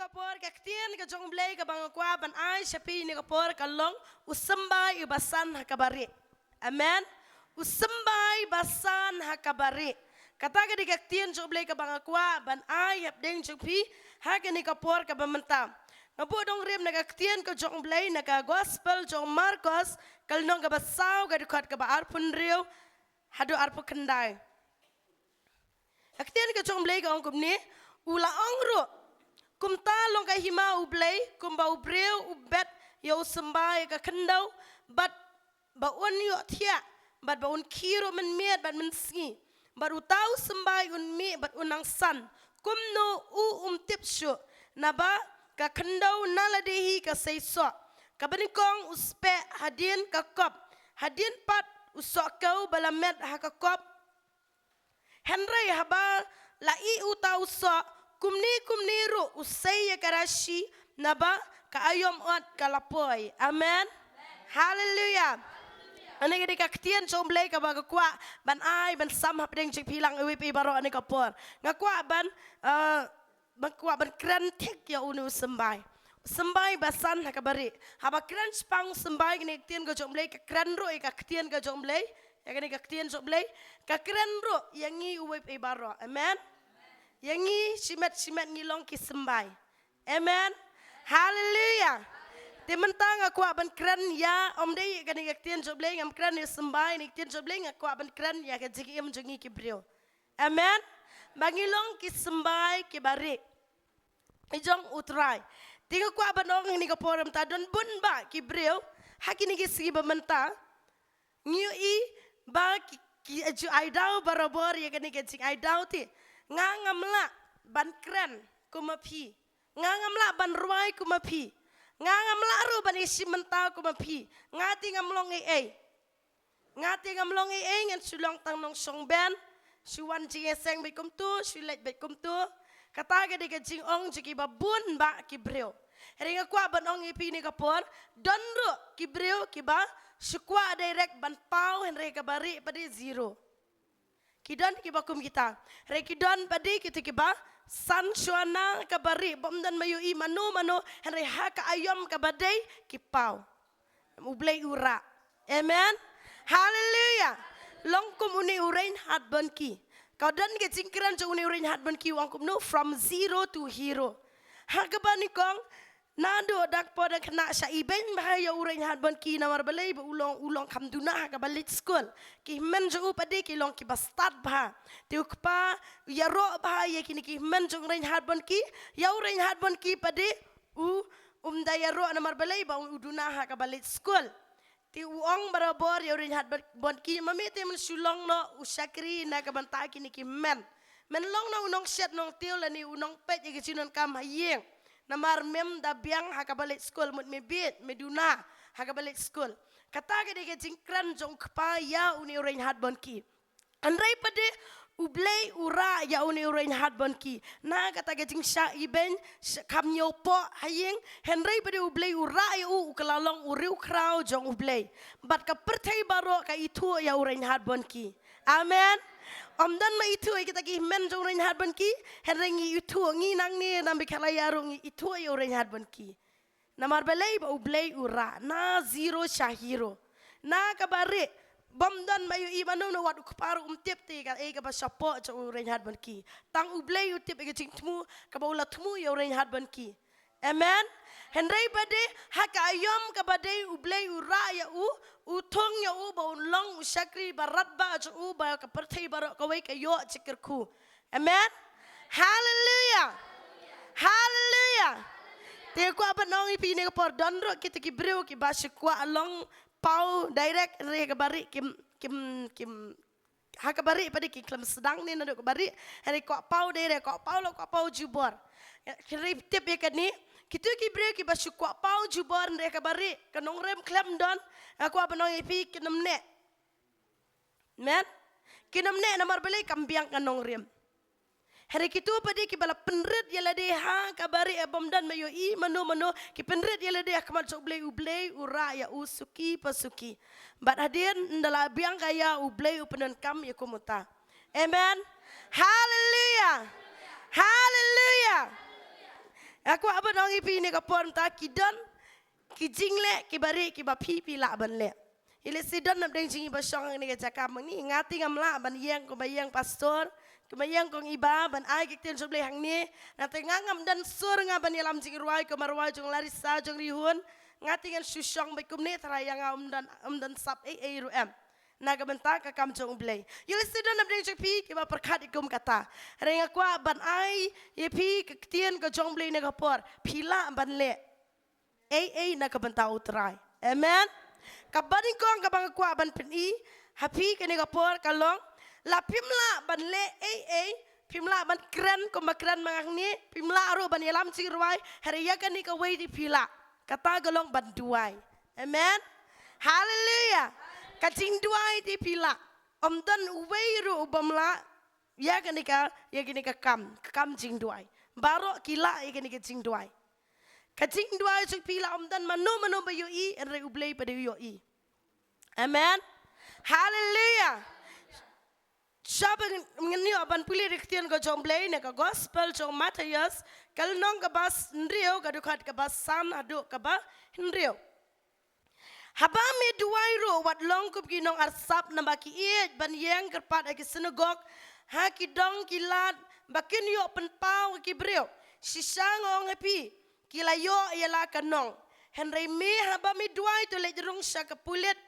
kapor kaktian ka jong blay ka bang kwa ban ay shapi ni kapor kalong usambay ibasan hakabari. Amen. Usambay basan hakabari. Kata ka di kaktian jong blay ka bang kwa ban ay hapdeng jong pi haka ni kapor ka bamenta. Ngabu dong rim nagaktian ka jong blay naga gospel jong Marcos kalnong ka basaw ka dukot ka ba arpun riyo hado arpu kendai. Kaktian ka jong blay ka ongkum ni ula ongro kum talong ka hima ublay kum ba ubreu ubet yo sembay ka kendau bat ba un yo tia bat ba un kiro men miet bat men singi bat utau sembay un mi bat unang san kum no tipsyo na ba ka kendau naladehi ka seiso ka banikong uspe hadin ka kop hadin pat usok kau balamet ha ka kop Henry haba lai utau so kumni ru usay karashi naba kaayom ot kalapoy. Amen. Hallelujah. Ani gadi kaktian somblay ka baga kwa ban ay ban sam hapdeng chik pilang uwip ibaro ani kapor. Nga kwa ban ban kran tik ya unu sembay. Sembay basan hakabari. Haba kran spang sembay gini kaktian ka somblay ka kran ru kaktian ka somblay. Ya gani kaktian somblay ka kran ru yangi uwip ibaro. Amen. Yangi simet ngilong ki sembay. Amen. Hallelujah. Timentang aku aban kran ya om dei kani kaktian somblay ngam kran ni sembay ni kaktian somblay aku aban kran ya ka jigi em jongi ki brio. Amen. Bangilong ki sembay ki bari. Ijong utrai. Tinga ku aban ong ni kaporam ta don bun ba ki brio hakini ki sigi bamenta. Ngiu i ba ki aju aidau barabor ya kani ka jing aidau ti. Ngangamla ban kran kumapi. Ngangamla ban ruai kumapi. Ngangamla ru ban isi mentau kumapi. Ngati ngamlong ei. Ngati ngamlong ei ngan sulong tang nong song ben. Suwan jing eseng bekum tu, sulet bekum tu. Kata ga de jing ong jiki babun ba kibreo. Heringa kwa ban ong ipi ni kapor. Donru kibreo kiba sukwa direct ban pau henre kabari pada zero. Kidon kiba kum kita. Rekidon padi kita kiba san suana kabari bomdan mayu i mano henre haka ayom kabadai kipau. Ublay ura. Amen. Hallelujah. Longkum uni urain hat bonki. Kau dan ke cingkiran jo uni urain hat bonki wangkum no from zero to hero. Hakabani kong nado dak poda kena sa iben bahaya urain hat bonki namar balai ba ulong kamduna hakabalit school. Ki men jo upade ki long ki bastad bah. Tiuk pa ya ro bahaya kini ki men jo urain hat bonki ya urain hat bonki pade daya ro namar balai ba uduna hakabalit school. Ti uong barabor ya urain hat bonki mamete men sulong no usakri na kabanta kini ki men. Men long no unong set nong til ani unong pet ya kicinon kam hayeng. Namar mem da biang hakabalik school mut mebit meduna hakabalik school. Kata ke de jingkran jong kpa ya uni urain hat bonki. Andrai pade ublay ura ya uni urain hat bonki. Na kata ke jing sya iben kam nyopo hayeng henry pade ublay ura ya ukalalong uriu krau jong ublay. Bat ka pertai baro ka itu ya urain hat bonki. Amen. Om dan ma itu kita ki men jong urain hat bonki henry itu ngi nang ni nambi kala yarung itu ya urain hat bonki. Namar balay ba ublay ura na zero syahiro. Na kabare bomdan mayu imanu no wadu kparu tip te ka e ka ba sapo jo urain hat bonki. Tang ublay utip e jing tmu ka ba ulatmu ya urain hat bonki. Amen. Henry bade haka ayom ka bade ublay ura ya utong ya ba long usakri barat ba jo ba ka pertai barok ka wai ka yo cikirku. Amen. Hallelujah. Hallelujah. Tiga ku apa nong ipi ni kapor donro kita ki breu ki basu ku along pau direct re ka bari kim haka bari pada ki klam sedang ni nado ka bari hari ku pau direct ku pau jubor. Kiri tip ya kan ni kita ki breu ki basu ku pau jubor re ka bari kanong rem klam don aku apa nong ipi kinam ne. Men kinam ne namar beli kambiang kanong rem. Hari kitu padi ki bala penrit yala de ha kabari abom dan mayo I mano ki penrit yala de kamal ublay ura ya usuki pasuki. Bat hadin ndala biang kaya ublay upenan kam ya kumuta. Amen. Hallelujah. Hallelujah. Aku apa nong ipi ni kapon ta kidan kijingle kibari kibapi pila banle. Ile sidan nam deng jingi basong ni kacakam ni ngati ngamla ban yang ko bayang pastor kemayang kong iba ban ai kikten soble hang ni nate ngangam dan sur ngaban yalam jing ruai ko marwai jong larisa jong rihun ngati ngan susong bekum ni tarayang dan sap ru em naga bentak ka kam jong blay yule sidan nam deng pi ki ba perkat ikum kata renga kwa ban ai ye pi kikten ko jong blay ne kapor pila ban le na ka bentau utrai amen kabani kong kabang kwa ban peni happy ke ne kapor kalong la pimla ban le pimla ban kren ko makran mangang ni pimla ro ban yalam cirwai hari ya kan ni ka wei di pila kata golong ban duai amen haleluya kacing duai di pila om dan wei ro bamla ya kan ni ka kam jing duai baro kila ya kan ni ka jing duai kacing duai suk pila om dan mano ba yo I re ublei pada yo I amen haleluya Sabang ngeni aban puli riktian ko jong blay ne ka gospel jong Matius kal nong ka bas nrio ka dukat ka bas sam adu ka ba nrio haba me duai ro wat long kup ki nong arsap na baki iet ban yang kerpat agi sinagog ha ki dong kilat bakin yo pen pau ki brio sisangong epi kilayo yala kanong henry me haba me duai to le jerung sya ka pulit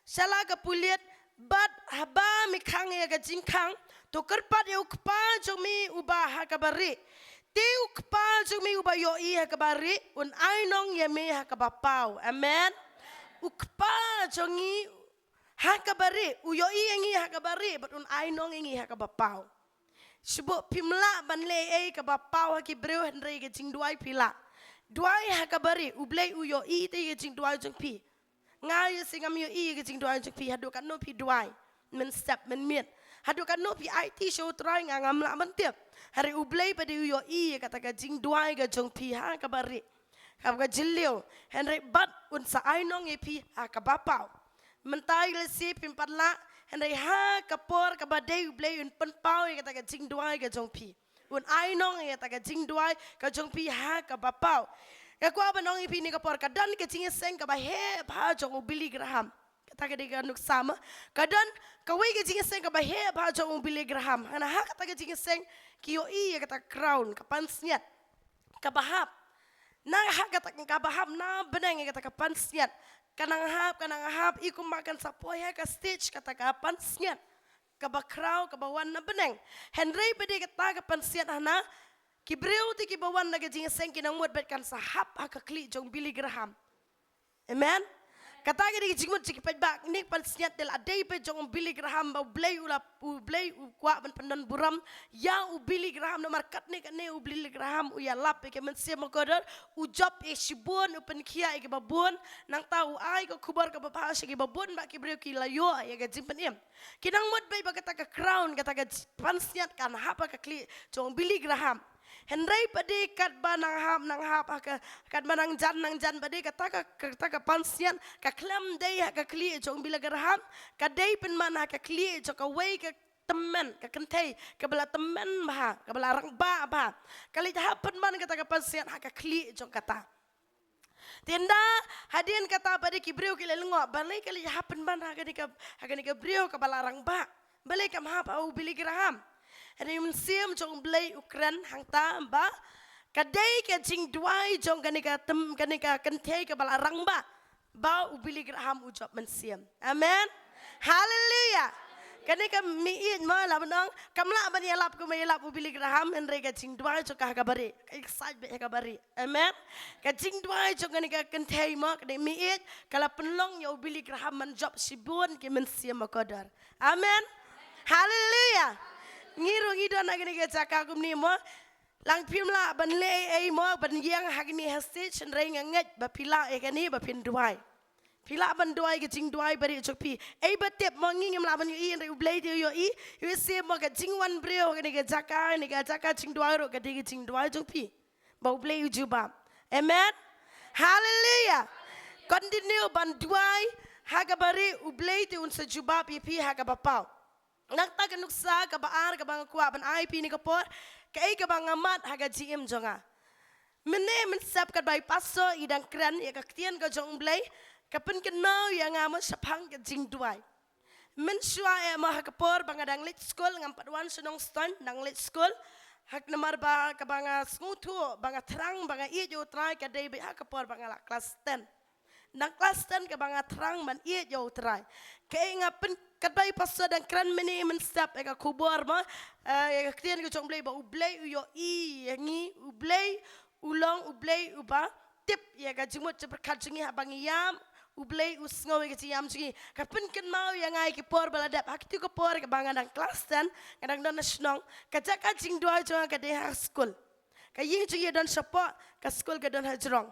sala ka pulit But haba mi kang ya gajingkang to kerpat ya ukpa jumi ubah hakabari ti ukpa jumi ubah yo I hakabari un ainong ya mi hakabapau amen ukpa jongi hakabari u yo I engi hakabari but un ainong engi hakabapau subo pimla banle kabapau hakibreu henry gajing duai pila duai hakabari ublei u yo I ti gajing duai jong pi ngai singam yo I gajing duai jong pi hadu kan no pi duai men step men miet hadu kan no pi IT show try ngam la man tiap hari ublei pada yo I kata gajing duai gajong pi ha kabari ka jilio henry bat un sa ainong e pi ha kabapau mentai le si pimpatla henry ha kapor kabadei ublei un penpau kata gajing duai gajong pi un ainong kata gajing duai gajong pi ha kabapau ya ko ba nong ipi ni kapor kadan ke cinge seng ka ba he ba jong Billy Graham kata ke diga nuk sama kadan ka wei ke cinge seng ka ba he ba jong Billy Graham ana ha kata ke cinge seng ki yo I kata crown ka pansnyat ka bahap na ha kata ka bahap na beneng kata ka pansnyat kanang hap ikum makan sapoy ka stage kata ka pansnyat ka ba crown ka ba wan na beneng Henry bede kata ka pansnyat hana Kibreu ti kibawan na gajing seng kinang muat betkan sahap hakakli jong Billy Graham. Amen. Kata gadi jingmut cikipet bak nik pan siat del adai pe jong Billy Graham ba blay u kwa ban pandan buram ya u Billy Graham no markat nik ne u Billy Graham u ya lap ke men sia makodor u job e shibon u pen kia e babon nang tau ai ko kubar ka bapa se babon ba kibreu ki layo ya gajing pen kinang muat bay ba kata ka crown kata ka pan siat kan hapa ka kli jong Billy Graham Henry padi kat banang hap kat banang jan padi kata ka pansian ka klam day ka kli jong Billy Graham ka day pen mana ka kli jong ka wei ka temen ka kentei ka bala temen ba ka bala rang ba kali hapen man kata ka pansian ka kli jong kata Tienda hadian kata padi kibreu ki lelengok balai kali hapen man ha ka breu ka bala rang ba balai kam hap au Billy Graham Hari mensiam jong belai Ukran hang ta ba kadai ke jing duai jong kanika kentei ke bala rang ba u Billy Graham u job mensiam amen haleluya kanika miit ma la benong kamla ban yalap ko may yalap u Billy Graham henry ke jing duai jong ka kabari excited be kabari amen ke jing duai jong kanika kentei ma kadai miit kala penlong ya u Billy Graham man job sibun ke mensiam makodar amen haleluya ngiru ngido na gini ke cakap kum ni mo lang pimla ban le mo ban yang hagini hasti cendrai nganget ba pila kani ba pin duai pila ban duai ke jing duai bari chokpi batep mo ngingim la ban yu re ublei yo yu se mo ke jing wan breo gini ke cakap jing duai ro ke jing duai chokpi ba ublei yu juba amen hallelujah continue ban duai hagabari ublei te un sejuba pi hagabapau Nakta kanuksa ka baar ka bang kuwa ban IP ni kapor ka ay ka bang amat haga GM jonga. Mene men sap kat bai paso idang kran ya ka tian ka jong blai ka pen kenau ya ngamo sapang ka jing duai. Men shua ma hakapor bangadang lit school ngam patwan sunong ston nang lit school hak namar ba ka banga smutu banga terang banga ijo try ka dei be hakapor banga la kelas 10. Nang kelas 10 ka banga terang man ijo try. Kay nga pen kat bai paso dang kran mene men sap ka kubor ma ya ka tian ka jong blai ba ublai uyo I yangi ublai ulong ublay uba tip ya ka jimut berkat jungi habang yam ublay usngo ka yam jungi kapun ken mau yang ai ki por baladap hak tu ko por ka bangan dang kelas dan kadang don nasional ka jaka jing dua jonga ka de school ka ying jungi don support ka school ka don hajrong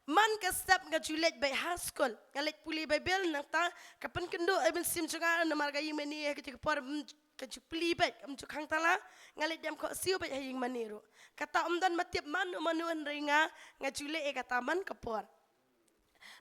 man ka step nga julet by high school ngalet puli bible nang ta kapun kendo even sim jonga na marga yimeni ka ti por ka jupli bet am jukang tala ngalit dem ko siu bet haying maniru kata dan matip manu manuan ringa ngajule e kata man kapor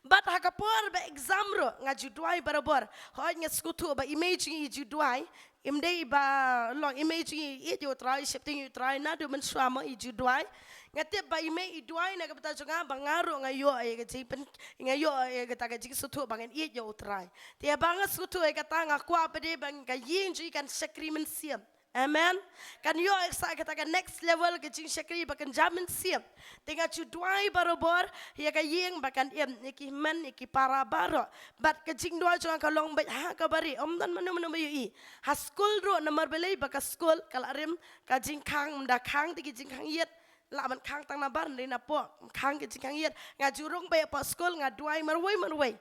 bat hakapor ba exam ro ngajuduai barabor hoy nga skutu ba image i juduai imdei ba long image i jo try shifting you try na do man swama i juduai ngatip ba ime i duai na kapta junga bangaro ngayo e ka jipen ngayo e kata ka jiksutu bangen i jo try dia banga skutu e kata ngakwa pede bang ka yin ji kan sakrimen siam. Amen. Kan yo eksa kata next level ke jing syakri bakan jamin siap. Tengah cuduai barobor ya ka yeng bakan iki man iki para baro. Bat ke jing dua juang kalong baik ha kabari dan mana bayu I. Ha school ro nomor belai baka school kalarim ka jing kang mda kang tiki jing kang yet. La man kang tang nabar ndina po kang ke jing kang yet ngajurung baik pa school ngaduai marwai.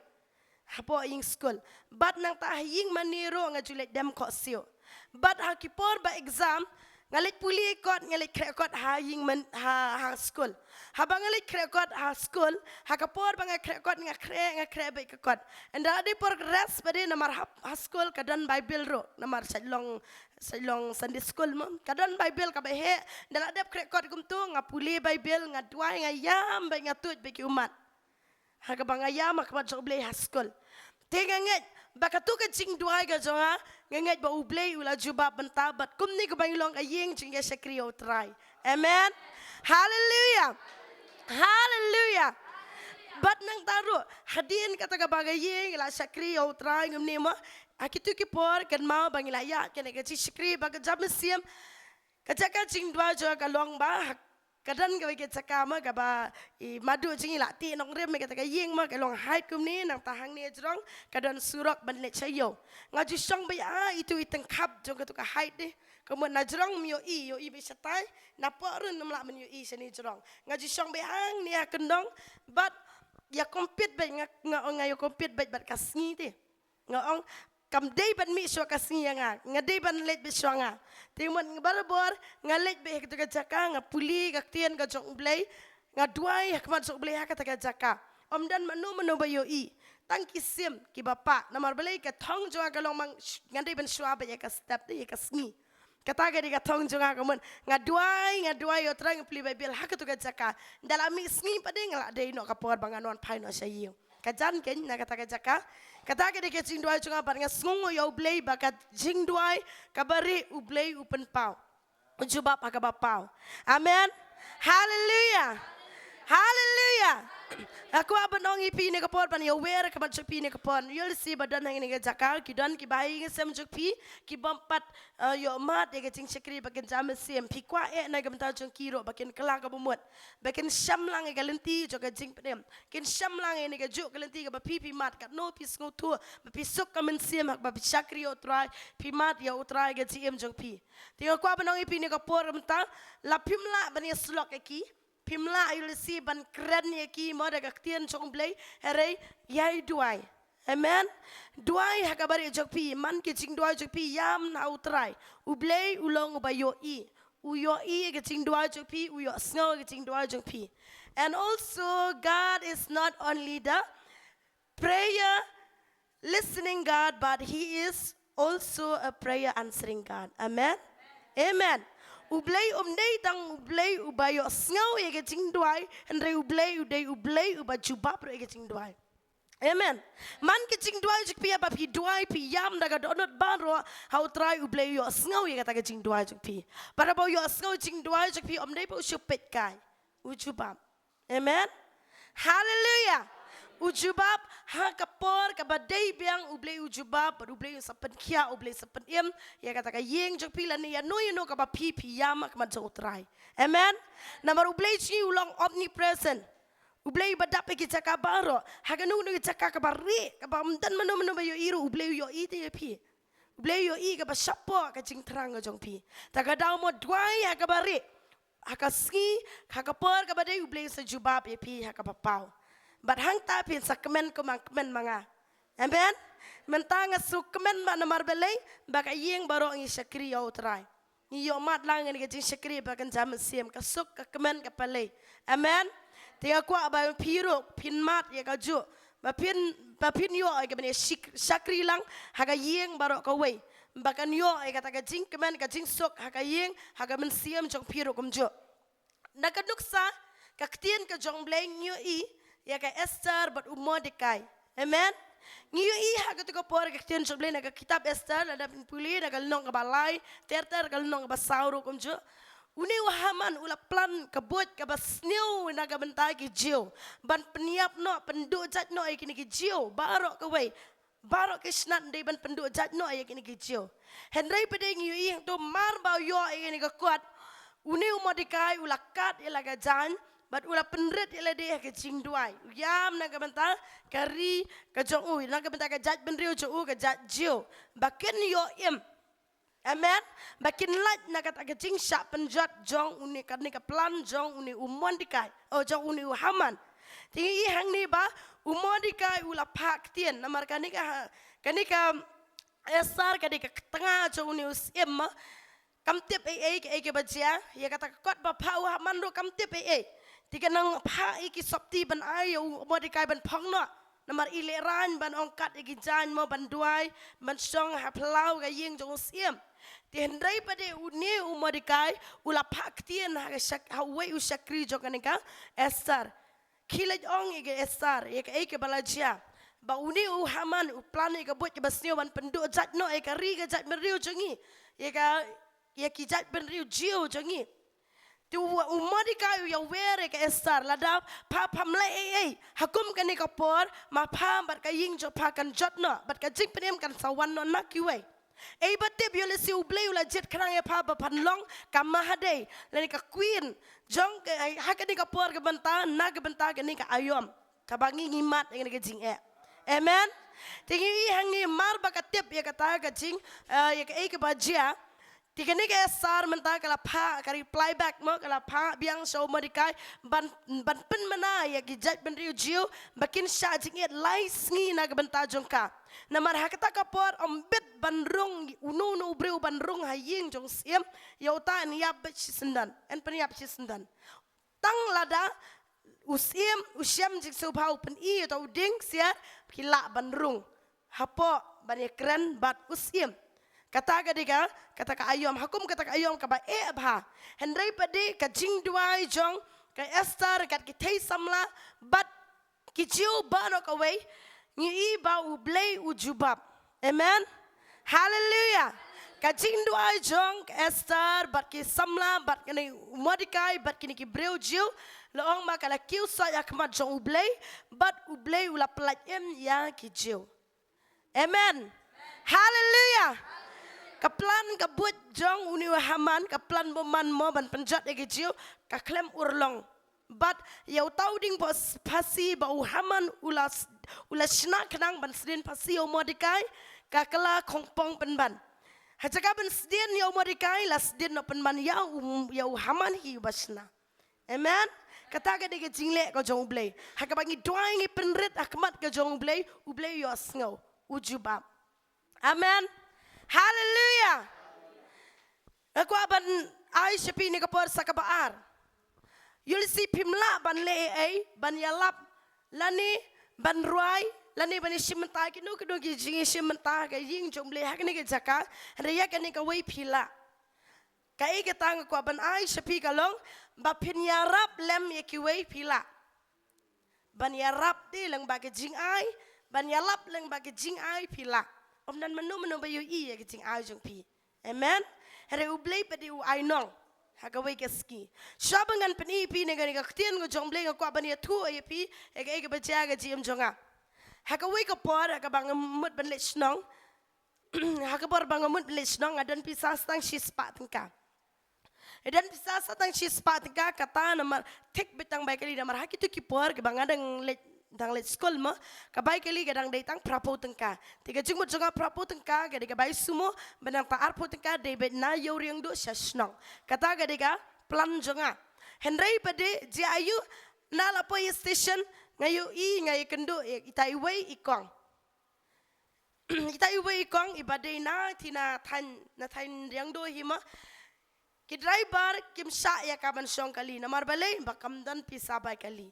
Hapo ing school. Bat nang ta yeng maniro ngajulet dem ko sio. But hakipor ba exam ngalit puli kot ngalit krekot ha ying man ha school habang ngalit krekot ha school hakapor ba nga krekot nga kre ba ikot and adi por rest ba din namar ha school kadan bible ro namar salong Sunday school mo kadan bible ka ba he dala dep krekot kumtu nga puli bible nga duai nga yam ba nga tut ba ki umat hakabang yam akmat so blay ha school tenganget baka tu ka jing duai ka jonga ngenget ba ublay ula jubab bentabat kumni ka bayulong ayeng jing ya sakriyo try amen hallelujah hallelujah bat nang taru hadin kata ka bagay la sakriyo try ngumni mo akitu ki por kan mau bangila ya kan ka sakri baga jam siam kajaka jing duai jonga ka long ba kadan ka wike cakama ka ba I madu jingi la ti nong rem ka ka yeng ma ka long hait kum ni nang tahang ni jrong kadan surok ban le chayo ngaju song ba itu iteng kap jong ka tu ka hait de kamu na jrong yo I be satai na porun nam la men yo I seni jrong ngaju song ba hang ni akendong but ya compete ba ngayo compete ba bat kasngi te ngong kam day ban mi so kasngi nga day ban let be so nga timon barabor nga let be ka jaka nga puli ka tien ka jong blay nga duai hakmat jong blay ka ta jaka dan manu ba yo I tangki sim ki bapa namar balay ka thong jo ka long mang nga day ban shwa ba ka step de ka sngi kata ka di ka thong jo ka mon nga duai yo trang pli bible hak to ka jaka dalami sngi pa de nga day no ka por banganon pai no sa yo kajan ken na kata ka jaka kata ka deke jing duai chunga par nga sngungo yo blay bakat jing duai kabari ublay upen pau ujubap hakabapau amen hallelujah hallelujah aku abanong ipi ne kapor pan yo wer ka bat pi ne kapon you'll see badan hang ne jaka ki don ki bai nge sem juk pi ki bompat yo mat de jing sekri bakin jam sem pi kwa na gam ta jong kiro bakin kala ka bumut bakin sham lang e galenti jo ka jing pedem kin sham lang e ne ga juk galenti ka ba pi mat ka no pi sngu tu ba pi suk ka men sem ba pi sakri o try pi mat yo try ga jim jong pi tinga kwa abanong ipi ne kapor mta la pimla bani slok ki pimla you'll see ban kren ye ki mo daga tien chong blay here yai duai amen duai hakabari jok pi man ki jing duai jok pi yam na utrai ublay ulong ba yo I uyo I ke jing duai jok pi uyo snow ke jing duai jok pi and also God is not only the prayer listening God but he is also a prayer answering God amen amen ublay day tang ublay ubayo sngaw ye jing duai andre ublay uba jubap re jing duai amen man ke jing duai jik pia bab hi duai pi yam daga donot banro how try ublay yo sngaw ye kata jing duai jik pi para bo yo sngaw jing duai jik pi day po supet kai ujubap Amen. Hallelujah. Ujubab ha kapor ka badai biang ublei ujubab ublei sapen kia ublei sapen im ya kata ka yeng jok pila ni ya no ka ba pi yama ka jo utrai. Amen. Namar ublei chi ulang omnipresent. Ublei badap ki caka baro haganu ni caka ka bari ka ba mdan mano ba yo iru ublei yo ite ya pi. Ublei yo i ka ba sapo ka jing terang jong pi. Taga daw mo dwai ha ka bari. Hakaski hakapor ka badai ublei sa jubab ya pi ha ka papau. But hang tapin sa kemen kemen mga. Amen. Mentanga su kemen ba na marbelay baka yeng baro ang syakri yo try. Ni yo mat lang ni gajing syakri bakan jam siem kasuk ka kemen ka palay. Amen. Tinga kwa ba piro pin mat ya ka ju. Ba pin yo ay ka bani syakri lang haga yeng baro ka way. Bakan yo ay kata gajing kemen gajing sok haga yeng haga men siem jong piro kum ju. Nakaduksa kaktian ka jong bleng yo i ya ka Esther but Mordecai. Amen. Ngiyo iha ketika por kaktian soble naga kitab Esther ada puli naga nong ka balay ter ka nong ka basauro kumjo. Uni wahaman ula plan kabut ka basniu naga bentai ki jiu. Ban peniap no penduk jat no ay kini ki jiu barok ka way. Barok ke snat day ban penduk jat no ay kini ki jiu. Henry pede ngiyo ih to mar ba yo ay kini ka kuat. Uni Mordecai ula kat ilaga jan. But ula penret ila dia ke jingduai. Yam naga benta kari ke jong ui. Naga benta ke jat benriu jong ui ke jat jiu. Bakin yo im. Amen. Bakin lat naga tak ke jing syak penjat jong uni karni ke plan jong uni umon dikai. Oh jong uni uhaman. Tinggi hang ni ba umon dikai ula pak tien. Namar kani ka esar kani ke tengah jong uni usim. Kamtip ke bajia. Ya kata kot bapa uhaman ro kamtip Tiga nang pa iki sopti ban ayo Mordecai ban pangno namar ileran ban ongkat iki jan mo ban duai ban song haplau ga yeng jong siem ti hendrai pade uni Mordecai ula pak tien ha we usakri jokanika Esther kilaj ong ige Esther ke balajia ba uni Haman plan ke buat ke basnio ban penduk jat no ka ri ga jat meriu jongi ki jat ben riu jiu jongi tu Mordecai ya were ke Esther ladap pa pamle hakum kani kapor ma pa bat ka ying jo pa kan jotno bat ka jing penem kan sawan no nakiwe batte biole si ublei ula jet krang ya pa ba panlong ka mahade lani ka queen jong hakani kapor ke benta na ke benta kani ka ayom ka bangi ngimat ngani ke jing amen tingi hangi mar ba ka tip ya kata ka jing ya ke bajia Tiga ni kaya sar mentah kalau pa kari reply back mo kalau pa biang show Mordecai ban pen mana ya gijat ben riu jiu bakin syajing it lai sngi na benta jongka namar hakata kapor ombet bandrung unu breu bandrung haying jong siem ya uta ni yap sendan en pen yap sendan tang lada usiam jik subhau pen I atau ding siar kila bandrung hapo ban keren bat usiam kata ka ayom hakum kata ka ayom ka ba bha hendrai pade ka jingduai jong ka Esther kat ki thei samla but ki jiu bano ka way ni ba ublei ujubab amen hallelujah ka jingduai jong ka Esther but ki samla but kini Mordecai but kini ki breu jiu loong ma kala kiu sa yakmat jong ublei but ublei ula pelat ya ki jiu amen hallelujah Kaplan kabut jong uni Haman kaplan boman mo ban penjat ege jiu ka klem urlong but yau tau ding bos pasi ba Haman ula shna kenang ban sedin pasi yo Mordecai ka kala kongpong penban hajaka ban sedin yo Mordecai la sedin no penban yau Haman hi basna amen kata ka dege jingle ko jong ublei hakabangi doangi penrit akmat ka jong ublei yo sngo ujubab amen Hallelujah. Aku aban ay sepi ni kapor sa kabaar. You'll see pimla ban le ban yalap lani ban ruai lani ban simenta kinu kinu gi simenta ga ying jomble hakni ga jaka reya kani ka wei pila. Kai ka tang ko ban ay sepi kalong ba pinyarap lem ye ki wei pila. Ban yarap di lang ba ga jing ay ban yalap lang ba ga jing ay pila. Om nan menu bayu I ya kecing ajung pi. Amen. Hari ublei padi u ainong. Hakaway kaski. Shabangan pani pi nega nega ktien go jongle go kwa bani tu ay pi ega baja ga jim jonga. Hakaway ka por hakabang mut ban let snong. Hakabor bang mut let snong adon pi sastang shispa tingka. Dan bisa satang shispa tingka kata namar tek betang baik kali namar hakitu ki por ke bang adang let dang let school mo kabay kali gadang datang prapo tengka tiga jumut jonga prapo tengka gadega bay sumo benang pa arpo tengka debet na yo riang do sasnong kata gadega plan jonga Henry pade ji ayu na lapo station ngayu ngayu kendo itai way ikong itai way ikong ibade na tina than riang do hima ki driver kim sa ya kaban song kali namar balay bakam dan pisa bay kali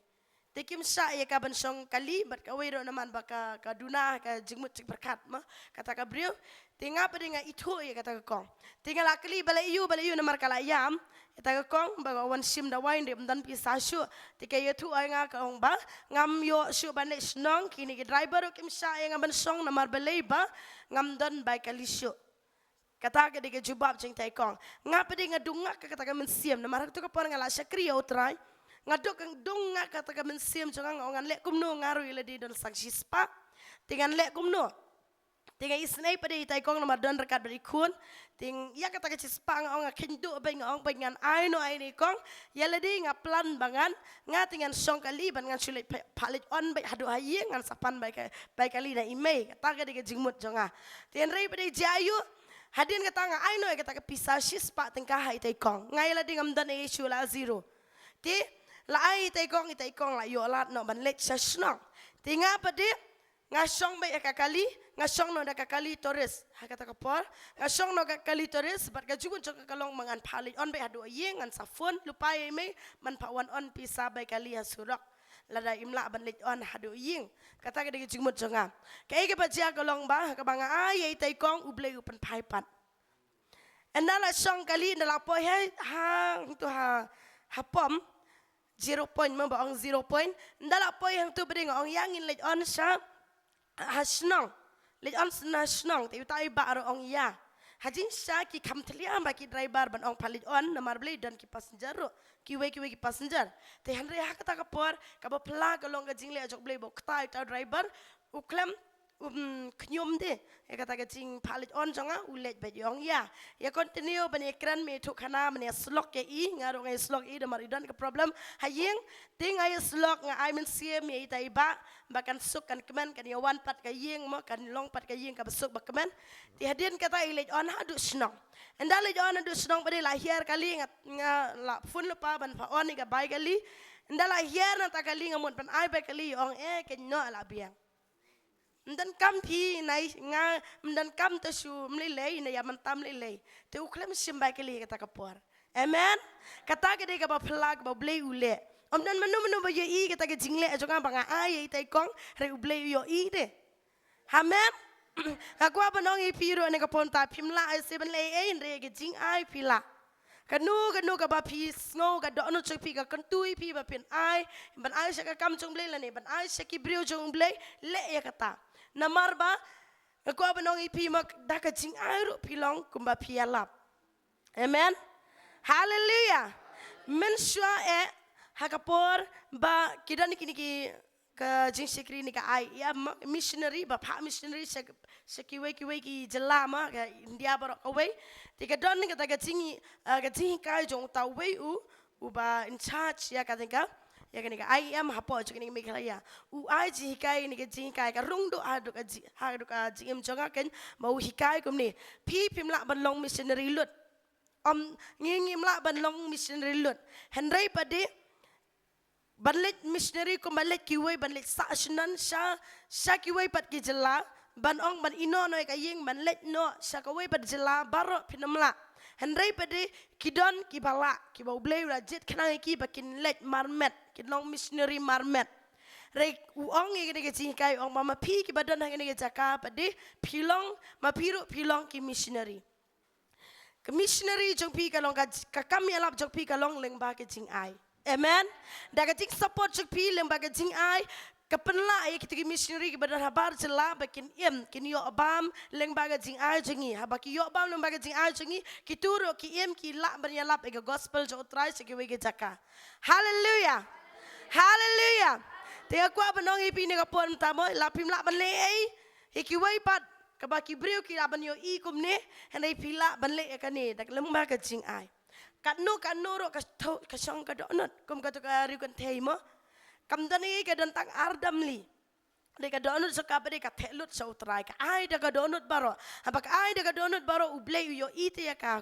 Tekim sa ya kaban song kali bat kawiro naman baka kaduna ka jingmut cik berkat ma kata ka brio tinga pa nga itu ya kata ka kong tinga lakali balayu namar kala yam kata ka kong baga wan sim da wain de dan pisa shu tika ya tu ay nga ka ong ba ngam yo shu ban le snong kini ki driver kim sa ya ngaban song namar balay ba ngam dan bay kali shu kata ka diga jubab jing tay kong nga pa nga dunga ka kata ka mensiam namar tu ka por nga la syakriya utray ngadok ang dunga kata ka mensiam jangan ngan lek kumno ngaru ila di don sang shispa tingan lek kumno tinga isnay pa di tay kong namar don rekat berikun ting ya kata ka shispa nga kendo bay ngan ay no ay ni kong yala di nga plan bangan nga tingan song kali ban ngan sulit palit on bay hadu haye ngan sapan bay kali na imay kata ka di ka jingmut jonga tingan ray pa di jayu hadin kata nga ay no ay kata ka pisa shispa tingka hay tay kong nga yala di ngamdan ay issue la zero ti la ai itai kong la yo lat no ban let sa snong tinga pa di ngasong bay akakali ngasong no dakakali toris hakata kapor ngasong no kakali toris bat ka jugun jok kalong mangan palit on bay adu yeng ngan safun lupai me man pawan on pisa bay kali hasurok lada imla ban let on hadu yeng kata ka digi jingmut jonga kai ke baja kalong ba ka banga ai itai kong uble upan paipat endala song kali ndala po ha tu ha pom 0 point membaong 0 point ndala po yang tu bering ong yangin let on sa hasnong let on snong ti tai ba ro ong ya hajin sa ki kam tlia ba ki driver ban ong palit on namar blei dan ki passenger ro ki we ki passenger te hanre ha kata ka por ka ba pla ka long ka jingle ajok blei bo kta ta driver uklam knyum de ya kata ka jing palit on jonga ulet ba yong ya continue ban ekran me tu kana men slok ke I ngaro ngai slok I damar idan ka problem hayeng ting ay slok nga I men sie me itai ba bakan suk kan kemen kan yawan pat ka yeng mo kan long pat ka yeng ka besuk ba kemen ti hadin kata ilet on hadu snong enda let on hadu snong ba de lahir kali nga la fun lupa ban pa on ga bai kali enda lahir na ta kali ngamon pan ai ba kali ong ken no ala biang dan kampi nai nga dan kam to su mlilei na yaman tam lilei te uklem simbai kali kata kapor amen kata ke de ka ba flag ba blei ule dan manu ba yo I kata ke jingle ajonga banga ai tai kong re blei yo I de amen aku apa nong I piro ne ka ponta pimla ai seben lei ai re ke jing ai pila kanu ka ba pi snow ka do no pi ka kantui pi ba pin ai ban ai sa ka kam chung blei la ne ban ai sa ki brio chung blei le ya kata namar ba aku apa nong ipi mak daka jing airu pilong kumba pialap amen hallelujah mensua hakapor ba kidani kini ka jing sikri ni ka ai ya missionary ba pa missionary sekiwe ki jelama ka india barok away tika don ni ka jing kai jong tawei u ba in charge ya ka ya kan ai am hapo jo kan mi kala ya u ai ji kai ni ji kai ka rung do adu ka ji em jonga kan mau hikai kum ni pim la ban long missionary lut ngim la ban long missionary lut henry pade banlet missionary kum banlet kiwei banlet sa sunan sa kiwei pat ki jela ban ong ban ino no ka ying banlet no sa ka wei pat jela baro pinamla Henry pade kidon kibala kibau blei rajit kenang ki bakin let marmet kinong missionary marmet rek uong ngene ke kai ong mama pi ki badan ngene ke jaka pade pilong pilong ki missionary ke missionary jong pi kalong ka kami alap jong pi kalong leng ba ke jing ai amen da ka jing support jong pi leng ba ke jing ai Kapenla kita ki missionary ki badan habar jela bakin kini yo abam leng baga jing ai jengi habaki yo abam leng baga jing ai jengi ki turo ki ki la banya lap ega gospel jo trai se ki wege jaka. Hallelujah. Hallelujah. Te aku abanong ipi ne kapon tamo lapim la ban le ai iki wei pat kabaki brio ki aban yo kum ne henai pila ban le ka ne dak leng baga jing ai. Kanu ro ka song ka donot kum ka to ka ri kan thei mo kam dani ka dan tang ardam li deka donut so ka pade ka thelut so trai ka ai deka donut baro abak ai deka donut baro ublei yo ite ya ka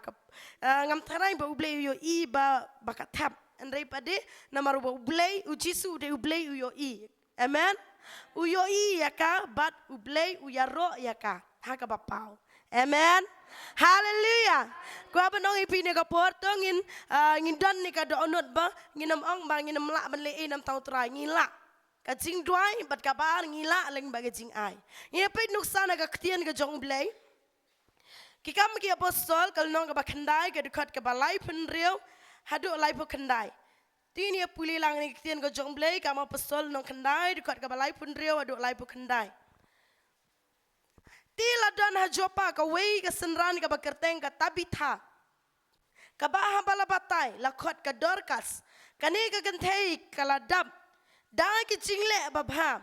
ngam tharai ba ublei yo I ba ka tap andai pade namaru ba ublei u jisu de ublei yo I amen u yo I ya ka bat ublei u ya ro ya ka ha ka ba pau amen. Hallelujah. Ko apa nong ipi ne ka porto ngin dan ni ka donut ba nginam ong ba nginam la ban le nam tau trai ngila ka jing dwai bat ka bar ngila leng ba ka jing ai ngi pe nuksana ka ktien ka jong blai ki kam ki apostol kal nong ka ba khandai ka dikhat ka ba lai pun riau hadu lai pu khandai tini puli lang ni ktien ka jong blai ka ma apostol nong khandai dikhat ka ba lai pun riau hadu lai pu khandai tila dan hajopa ka wei ka senran ka bakerteng ka Tabitha ka baha balabatai lakot ka Dorcas kani ka gantei kala dab da ki jingle babha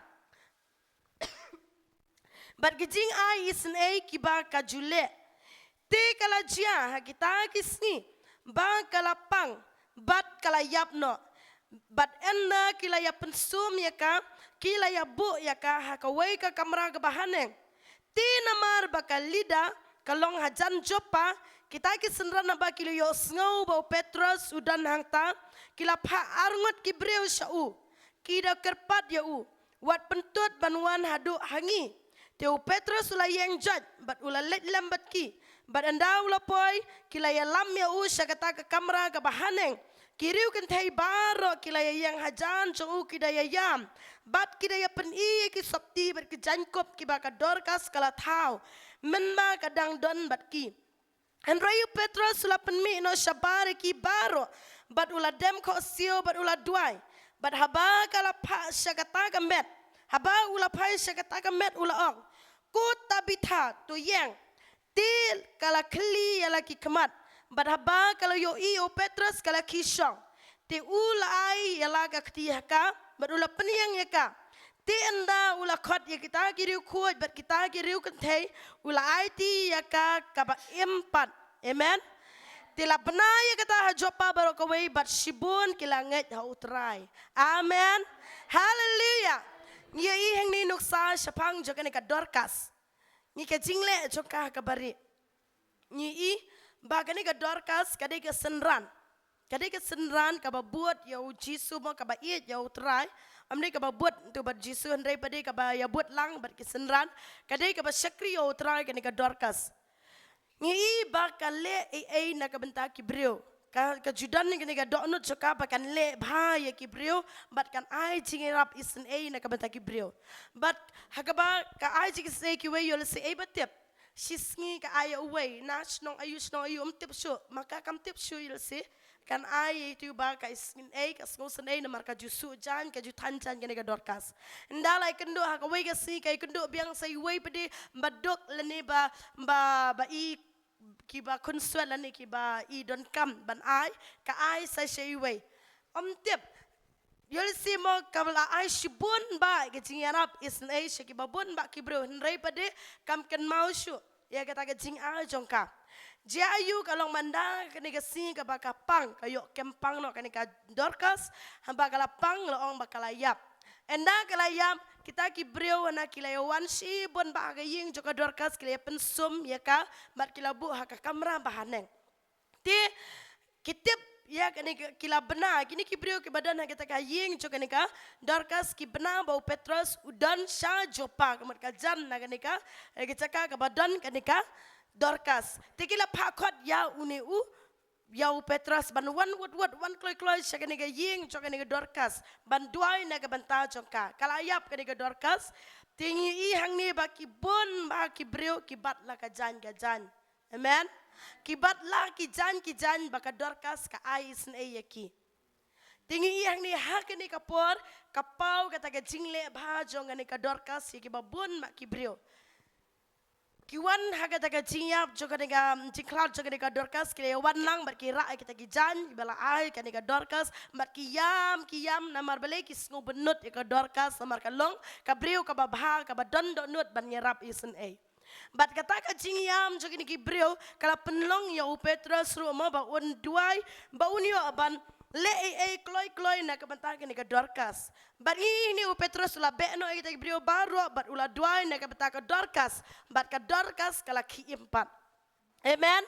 bat ki jing ai isn ei ki ba ka jule te kala jia ha kita kisni ba kala pang bat kala yapno bat enna kila ya pensum ya ka kila ya bu ya ka ha ka wei ka kamera ka bahaneng tina mar bakal lida kalong hajan jopa kita ki senran ba kilo yo sngo ba Petrus udan hangta kila pha arngot ki breu shau kida kerpat ya wat pentut banwan hadu hangi teu Petrus ula yang jaj bat ula let lambat ki bat anda ula poi kila ya lam ya syakata ka kamera ka bahaneng kiriu kan thai baro kila ya yang hajan chou kida ya yam bat kida ya pen ki sapti bat ki jankop ki ba ka Dorcas kala thau menma kadang don bat ki Henrayu Petrus ula pen mi no shabare ki baro bat ula dem ko sio bat ula duai bat haba kala pa syakata ka met haba ula pai syakata ka met ula ong ku Tabitha tu yang til kala kli ya laki kemat bat haba kalau yo I Petrus kala kisong te ula ai ya laga ktiya ka bat ula peniang ya ka te enda ula khot ya kita kiriu kuat bat kita kiriu kan thei ula ai ti ya ka ba empat amen tila benaya kata hajopa baro kawai bat shibun kila nget ha utrai amen hallelujah ngi I heng ni nuksa syapang jokane ka Dorcas ngi ka jingle joka ka bari ngi I bagani ka Dorcas kadai ka senran ka buat ya jisu mo ka ba iet ya utrai amne ka ba buat tu bat jisu handai pade ka ba ya buat lang bat ki senran kadai ka ba syakri ya utrai kani ka Dorcas ngi ba ka le ai na ka benta ki brio ka judan ni kani ka donut joka ba kan le bha ya ki brio bat kan ai jingirap isen ai na ka benta ki brio bat hakaba ka ai jing se ki we yo le se ai batep shisngi ka aya away nas nong ayu tip shu maka kam tip shu il si kan aya itu ba ka isnin ka sngosen na marka jusu jan ka jutan jan ka Dorcas ndala kendo ha ka way ka si ka kendo biang say way pede badok lene ba I kiba konsuel lene kiba I don kam ban ai ka ai sa shay way tip yol si mo kabla ai shibun ba ke jingarap isn ai shiki babun ba kibro nrei pade kam ken mau shu ya kata ke jing a jongka jia ayu kalong mandang kene ke si ka ba kapang kayo kempang no kene ka Dorcas hamba kala pang lo ong ba kala yap enda kala yap kita kibreu na kila wan shi bon ba ga ying joka Dorcas kila pensum ya ka mat kila bu ha ka kamera bahaneng ti kitip ya kini kila bena kini kibriu ke badan kita ka ying jo kini ka Dorcas ki bena bau Petrus udan sha jopa kemat ka jan na kini ka kita ka badan kini ka Dorcas tikila pakot ya uni ya Petrus ban wan kloi sha kini ka ying jo kini ka Dorcas ban duai na ka banta jongka kalayap kini ka Dorcas tingi I hang ni ba ki bon ba kibriu ki bat la ka jan amen kibat la ki jan baka Dorcas ka ais na yaki Tingi yang ni hak ni kapor kapau kata ke jingle bhajong ni ka Dorcas ki babun mak kibrio. Kiwan hak kata ke jinyap juga ni ka jingklat juga ni ka Dorcas ki wan lang bar ki ra kita ki jan bala ai ka ni ka Dorcas bar ki yam namar bale ki sngu benut ka Dorcas namar ka long ka brio ka babha ka badondo nut ban nyerap isen ai. Bat kata ka jingyam juga ni ki brio kala penlong ya Petrus ru ma ba un duai ba unio aban le kloi na kabantag ni ka Dorcas. But ini Petrus ula bekno kita brio baro but ula duai na kabantag ka Dorcas. But ka Dorcas kala kiimpat. Amen.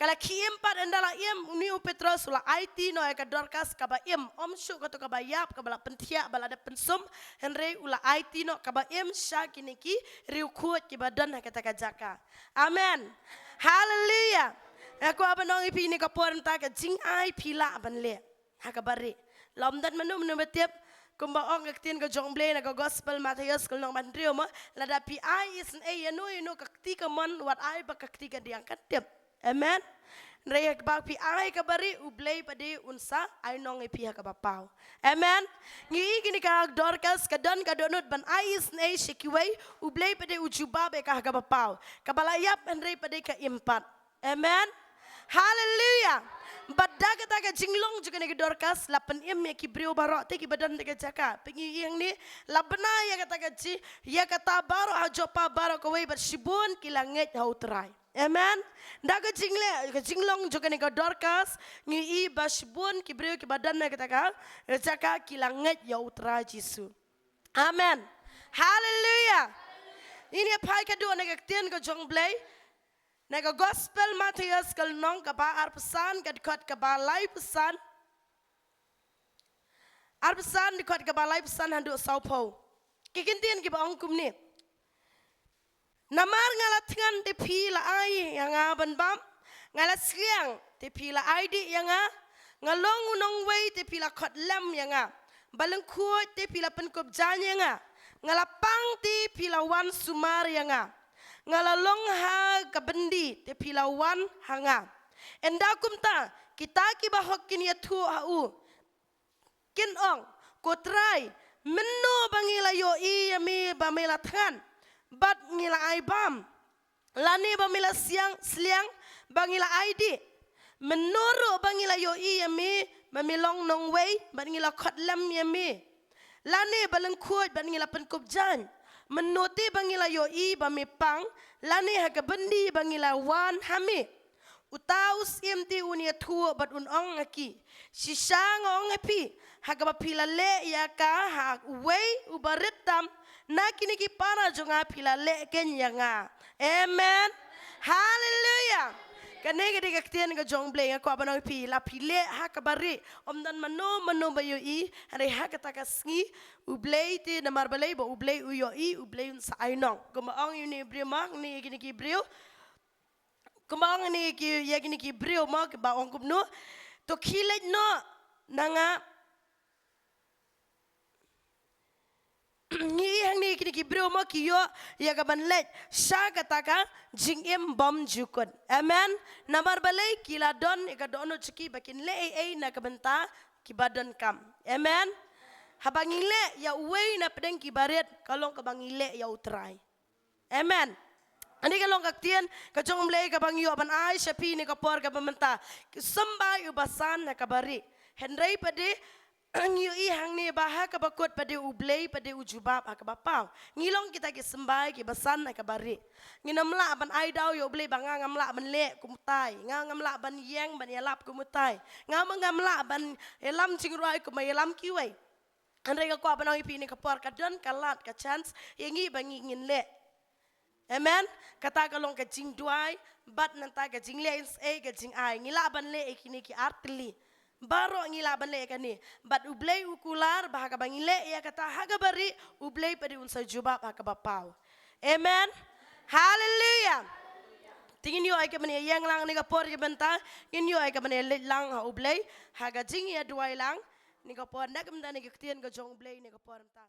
Kala kiimpat andala im ni Petrus ula IT no ka Dorcas kaba im omsyu ka to kaba yap kabala pentia bala da pensum henry ula IT no kaba im sya kini ki riu kuat ki badan kata ka jaka. Amen. Hallelujah. Aku abanong ipi ni ka porta ka jing ai pila ban le. Hakabari lomdan manu betiap kumbaong kaktin ka jongle na ka gospel Matius kul nong mandrio mo lada pi ai is e yanu kakti ka mon wat ai ba kakti ka diang katip. Amen. Rek ba pi ai kabari ublay padi unsa ai nong ipi ka bapau. Amen. Ngi gini ka Dorcas ka don ka donut ban ai is e shikiway ublay padi ujubab ka bapau. Kabalayap andre padi ka impat. Amen. Hallelujah. Badda kata ka jinglong juga ni Dorcas lapan im ya ki brio barok te ki badan te jaka pengi yang ni labna ya kata ka ji ya kata baro hajopa baro ko wei bersibun ki langit hau terai. Amen. Nda ka jinglong juga ni Dorcas ngi i basbun ki brio ki badan na kata ka jaka ki langit ya utrai Yesus. Amen. Hallelujah. Ini apa kedua nak ketian ka jongblay. Naga gospel Matius kal nong kaba arpesan kadikot kaba lai pesan arpesan dikot kaba lai pesan handu saupo kikintian kiba ongkum ni namar ngalatngan te pila ai yang aban bam ngalat siang te pila ai di yang ngalong unong wei te pila kot lem yang balengkuot te pila penkup jan yang ngalapang te pila wan sumar yang ngalalong ha kabendi te pilawan hanga enda kumta kita ki bahok kin ya tu au kin ong ko try menno bangila yo i yami bamila than bat ngila ai bam lani bamila siang sliang bangila ID menuru bangila yo i yami bamilong nong wei bat ngila khotlam yami lani balengkuat bat ngila penkup jan menuti bangila yo i bamipang lani hakabendi bangila wan hami utaus imti unia tuo bat unong aki sisang ong api hakabapila le ya ka ha wei ubaritam nakiniki para jonga pila le kenyanga. Amen. Hallelujah. Kanega de kaktian ga jongle nga ko abanong pi la pile hakabari omdan mano bayo i are hakataka sngi ublay ti na marbalay ba ublay uyo i ublay sa ainong kumaong yun ni brio ni gini ki brio kumaong ni ki ya gini ki brio ma ba ong kumno to kilay no nanga ni hang ni kini kibro mo kiyo ya kaban let sya kataka jingim bom jukun. Amen. Namar balay kila don ikadono chiki bakin le na kabenta kibadon kam. Amen. Habangile ya uway na pedeng kibaret kalong kabangile ya utray. Amen. Ani kalong kaktian kajong mlay kabang yo aban ay syapi ni kapor kabamenta sembay ubasan na kabari. Henry pade ang i hang ni baha kabakot pada ublay pada ujubab akabapau ngilong kita ki sembay ki basan akabari nginamla ban ai daw yo ublay banga ngamla ban le kumutai ngamla ban yeng ban yalap kumutai ngamla ban elam cingruai ku mayelam kiwai andre ka ko ban ipi ni kapor kadon kalat ka chance yengi bangi ngin le. Amen. Kata kalong ka jingduai bat nanta ka jingle ka jing ai ngila ban le ikini ki artli baro ngilaban le kani bat ublay ukular bahaga bangile ya kata haga bari ublay padi unsa jubab haka bapau. Amen. Hallelujah. Tingin yo ay ka mani yang lang ni kapor ki benta kin yo ay ka mani lit lang ha ublay haga jing ya duai lang ni kapor nagam da ni kitian ka jong ublay ni kapor ta